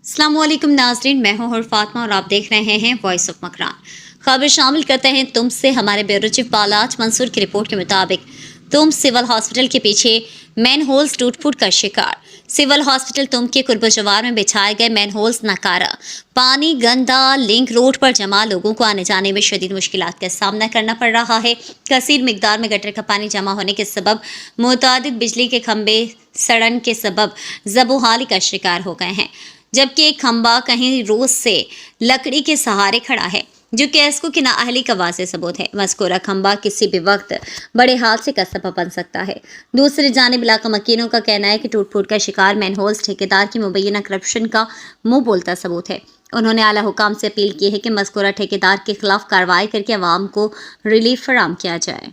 अस्सलामुअलैकुम नाज़रीन, मैं हूं हर फातिमा और आप देख रहे हैं वॉइस ऑफ मकरान। खबर शामिल करते हैं तुमसे हमारे ब्यूरो चीफ बालाज मंसूर की रिपोर्ट के मुताबिक तुम सिविल हॉस्पिटल के पीछे मैन होल्स टूट फूट का शिकार। सिविल हॉस्पिटल तुम के कुर्ब जवार में बिछाए गए मैन होल्स नकारा। पानी गंदा लिंक रोड पर जमा लोगों को आने जाने में शदीद मुश्किलात का सामना करना पड़ रहा है। कसीर मिकदार में गटर का पानी जमा होने के सबब मुतादिद बिजली के खंभे सड़न के सबब जबोहाली का शिकार हो गए हैं, जबकि एक खंबा कहीं रोज से लकड़ी के सहारे खड़ा है, जो कि इसको कि नाअहली का वाज़ेह सबूत है। मज़कूरा खंबा किसी भी वक्त बड़े हादसे का सबब बन सकता है। दूसरी जानिब इलाका मकीनों का कहना है कि टूट फूट का शिकार मैनहोल्स ठेकेदार की मुबैना करप्शन का मुंह बोलता सबूत है। उन्होंने आला हुकाम से अपील की है कि मज़कूरा ठेकेदार के खिलाफ कार्रवाई करके अवाम को रिलीफ फराहम किया जाए।